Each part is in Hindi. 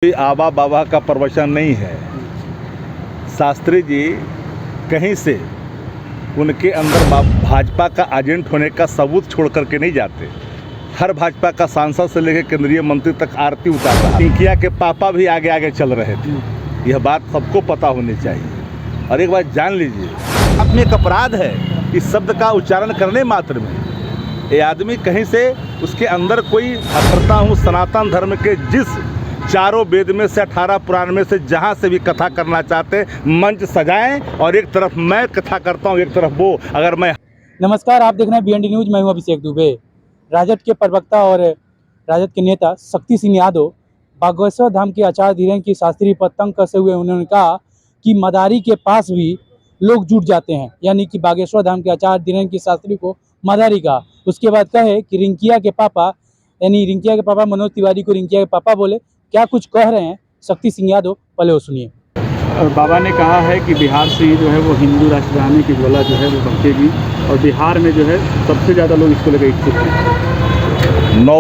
कोई आबा बाबा का प्रवचन नहीं है। शास्त्री जी कहीं से उनके अंदर भाजपा का एजेंट होने का सबूत छोड़ करके नहीं जाते। हर भाजपा का सांसद से लेकर केंद्रीय मंत्री तक आरती उतार रहा। पिंकिया के पापा भी आगे आगे चल रहे थे। यह बात सबको पता होनी चाहिए। और एक बात जान लीजिए, अपने एक अपराध है इस शब्द का उच्चारण करने मात्र में। ये आदमी कहीं से उसके अंदर कोई करता हूँ सनातन धर्म के जिस चारों वेद में से 18 पुराण में से जहाँ से भी कथा करना चाहते मंच सजाएं, और एक तरफ मैं कथा करता हूँ एक तरफ वो। अगर मैं नमस्कार, आप देख रहे हैं BND न्यूज़। मैं हूं अभिषेक दुबे। राजद के प्रवक्ता और राजद के नेता शक्ति सिंह यादव बागेश्वर धाम के आचार्य धीरेन्द्र की शास्त्री पर तंग करते हुए उन्होंने कहा कि मदारी के पास भी लोग जुट जाते हैं, यानी कि बागेश्वर धाम के आचार्य धीरेन्द्र की शास्त्री को मदारी कहा। उसके बाद कहे कि रिंकिया के पापा मनोज तिवारी को रिंकिया के पापा बोले। क्या कुछ कह रहे हैं शक्ति सिंह यादव, पहले वो सुनिए। बाबा ने कहा है कि बिहार से ही जो है वो हिंदू राष्ट्रगामी की ज्वाला जो है वो बचेगी, और बिहार में जो है सबसे ज़्यादा लोग इसको लेकर इच्छुक हैं।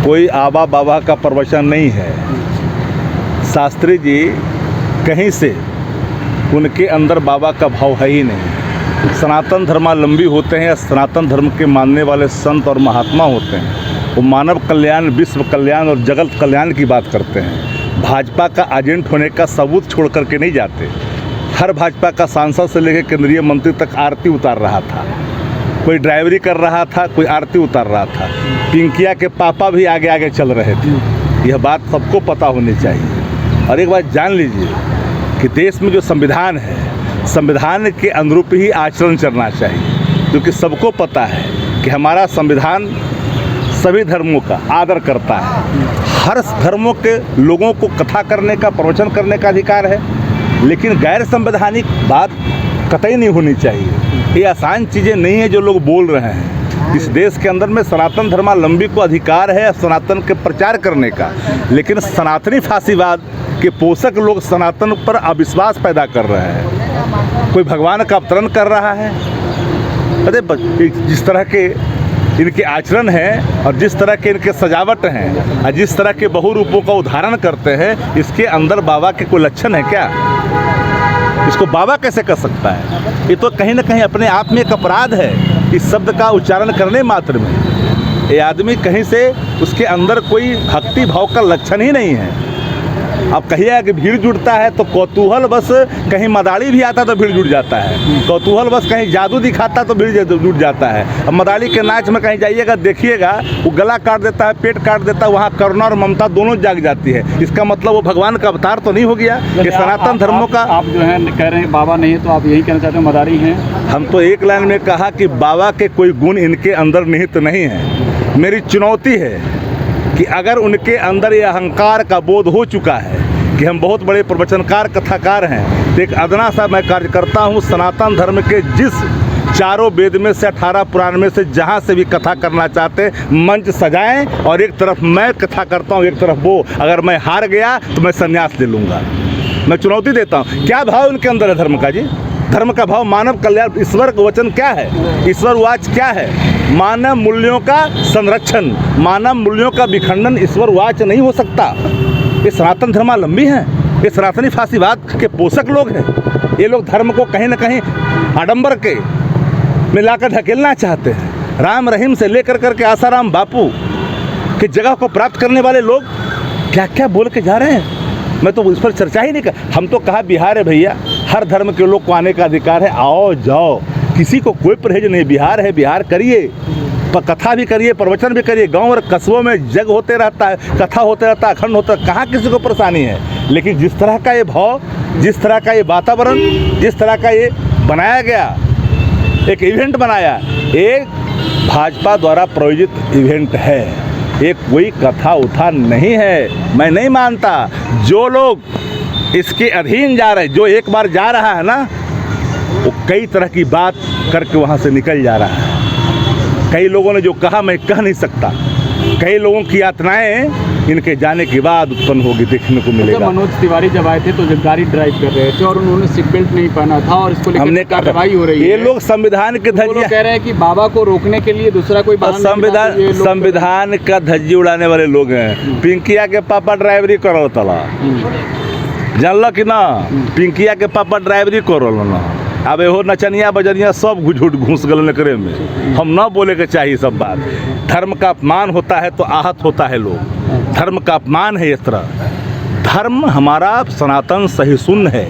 कोई आबा बाबा का प्रवचन नहीं है। शास्त्री जी कहीं से उनके अंदर बाबा का भाव है ही नहीं। सनातन धर्मावलंबी होते हैं या सनातन धर्म के मानने वाले संत और महात्मा होते हैं, वो मानव कल्याण, विश्व कल्याण और जगत कल्याण की बात करते हैं। भाजपा का एजेंट होने का सबूत छोड़ करके नहीं जाते। हर भाजपा का सांसद से लेकर केंद्रीय मंत्री तक आरती उतार रहा था। कोई ड्राइवरी कर रहा था, कोई आरती उतार रहा था। पिंकिया के पापा भी आगे आगे चल रहे थे। यह बात सबको पता होनी चाहिए। और एक बात जान लीजिए कि देश में जो संविधान है, संविधान के अनुरूप ही आचरण करना चाहिए, क्योंकि सबको पता है कि हमारा संविधान सभी धर्मों का आदर करता है। हर धर्मों के लोगों को कथा करने का, प्रवचन करने का अधिकार है, लेकिन गैर संवैधानिक बात कतई नहीं होनी चाहिए। ये आसान चीज़ें नहीं है जो लोग बोल रहे हैं। इस देश के अंदर में सनातन धर्मावलंबी को अधिकार है सनातन के प्रचार करने का, लेकिन सनातनी फांसीवाद के पोषक लोग सनातन पर अविश्वास पैदा कर रहे हैं। कोई भगवान का अवतरण कर रहा है। अरे जिस तरह के इनके आचरण हैं और जिस तरह के इनके सजावट हैं और जिस तरह के बहुरूपों का उदाहरण करते हैं, इसके अंदर बाबा के कोई लक्षण है क्या? इसको बाबा कैसे कर सकता है? ये तो कहीं ना कहीं अपने आप में एक अपराध है इस शब्द का उच्चारण करने मात्र में। ये आदमी कहीं से उसके अंदर कोई भक्ति भाव का लक्षण ही नहीं है। अब कहिए कि भीड़ जुटता है तो कौतूहल बस, कहीं मदारी भी आता तो भीड़ जुट जाता है। कौतूहल बस कहीं जादू दिखाता तो भीड़ जुट जाता है। अब मदारी के नाच में कहीं जाइएगा, देखिएगा वो गला काट देता है, पेट काट देता है, वहाँ करुणा और ममता दोनों जाग जाती है। इसका मतलब वो भगवान का अवतार तो नहीं हो गया कि सनातन धर्मों का। आप जो है कह रहे हैं बाबा नहीं है, तो आप यही कहना चाहते हैं मदारी हैं? हम तो एक लाइन में कहा कि बाबा के कोई गुण इनके अंदर निहित नहीं है। मेरी चुनौती है कि अगर उनके अंदर ये अहंकार का बोध हो चुका है कि हम बहुत बड़े प्रवचनकार, कथाकार हैं, तो एक अदना सा मैं कार्य करता हूँ सनातन धर्म के जिस चारों वेद में से 18 पुराण में से जहाँ से भी कथा करना चाहते मंच सजाएं, और एक तरफ मैं कथा करता हूँ एक तरफ वो। अगर मैं हार गया तो मैं संन्यास ले लूँगा। मैं चुनौती देता हूँ। क्या भाव उनके अंदर है धर्म का? जी, धर्म का भाव मानव कल्याण, ईश्वर का वचन क्या है? ईश्वर वाच क्या है? मानव मूल्यों का संरक्षण, मानव मूल्यों का विखंडन ईश्वर वाच नहीं हो सकता। ये सनातन धर्मावलंबी हैं, ये सनातनी फांसीवाद के पोषक लोग हैं। ये लोग धर्म को कहीं ना कहीं आडंबर के में लाकर धकेलना चाहते हैं। राम रहीम से लेकर करके आसाराम बापू की जगह को प्राप्त करने वाले लोग क्या क्या बोल के जा रहे हैं। मैं तो उस पर चर्चा ही नहीं कर। हम तो कहा बिहार है भैया, हर धर्म के लोग को आने का अधिकार है, आओ जाओ, किसी को कोई परहेज नहीं। बिहार है, बिहार करिए, कथा भी करिए, प्रवचन भी करिए। गांव और कस्बों में जग होते रहता है, कथा होते रहता है, अखंड होता है, कहाँ किसी को परेशानी है। लेकिन जिस तरह का ये भाव, जिस तरह का ये वातावरण, जिस तरह का ये बनाया गया, एक इवेंट बनाया, एक भाजपा द्वारा प्रायोजित इवेंट है, ये कोई कथा उठा नहीं है। मैं नहीं मानता जो लोग इसके अधीन जा रहे, जो एक बार जा रहा है ना, वो कई तरह की बात करके वहाँ से निकल जा रहा है। कई लोगों ने जो कहा मैं कह नहीं सकता। कई लोगों की यातनाएं इनके जाने के बाद उत्पन्न होगी, देखने को जब मिलेगा। मनोज तिवारी जब आए थे तो जब गाड़ी ड्राइव कर रहे थे और उन्होंने सीट बेल्ट नहीं पहना था और इसको हमने लेकर कार्रवाई हो रही है। ये लोग संविधान के तो वो लोग धज्जियां, कह रहे हैं कि बाबा को रोकने के लिए दूसरा कोई बहाना नहीं बना, तो ये लोग- संविधान का धज्जी उड़ाने वाले लोग हैं। पिंकिया के पापा ड्राइवरी करो तला, जानल कि ना, पिंकिया के पापा ड्राइवरी करो ना। अब एहो नचनिया बजनिया सब झूठ घुस गल करे में, हम ना बोले के चाहिए सब बात। धर्म का अपमान होता है तो आहत होता है लोग, धर्म का अपमान है इस तरह। धर्म हमारा सनातन सहिष्णु है,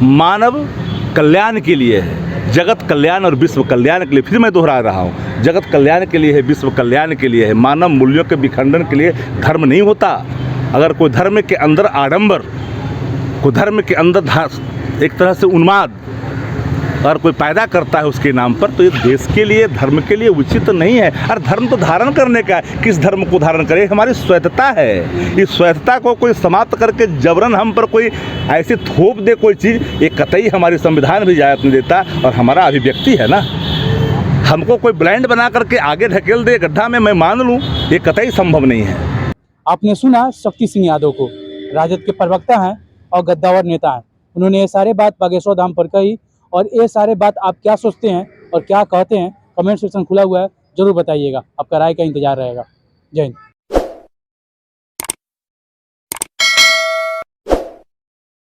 मानव कल्याण के लिए है, जगत कल्याण और विश्व कल्याण के लिए। फिर मैं दोहरा रहा हूँ, जगत कल्याण के लिए है, विश्व कल्याण के लिए है, मानव मूल्यों के विखंडन के लिए धर्म नहीं होता। अगर कोई धर्म के अंदर आडंबर, कोई धर्म के अंदर एक तरह से उन्माद अगर कोई पैदा करता है उसके नाम पर, तो ये देश के लिए, धर्म के लिए उचित नहीं है। और धर्म तो धारण करने का है, किस धर्म को धारण करें, हमारी स्वैधता है। इस स्वैधता को कोई समाप्त करके जबरन हम पर कोई ऐसी थोप दे कोई चीज़, ये कतई हमारी संविधान भी इजाज़त नहीं देता। और हमारा अभिव्यक्ति है ना, हमको कोई ब्लाइंड बना करके आगे ढकेल दे गड्ढा में, मैं मान लूँ, ये कतई संभव नहीं है। आपने सुना शक्ति सिंह यादव को, राजद के प्रवक्ता हैं और गद्दावर नेता हैं। उन्होंने ये सारे बात बागेश्वर धाम पर कही, और ये सारे बात आप क्या सोचते हैं और क्या कहते हैं, कमेंट सेक्शन खुला हुआ है, जरूर बताइएगा। आपका राय का इंतजार रहेगा। जय हिंद।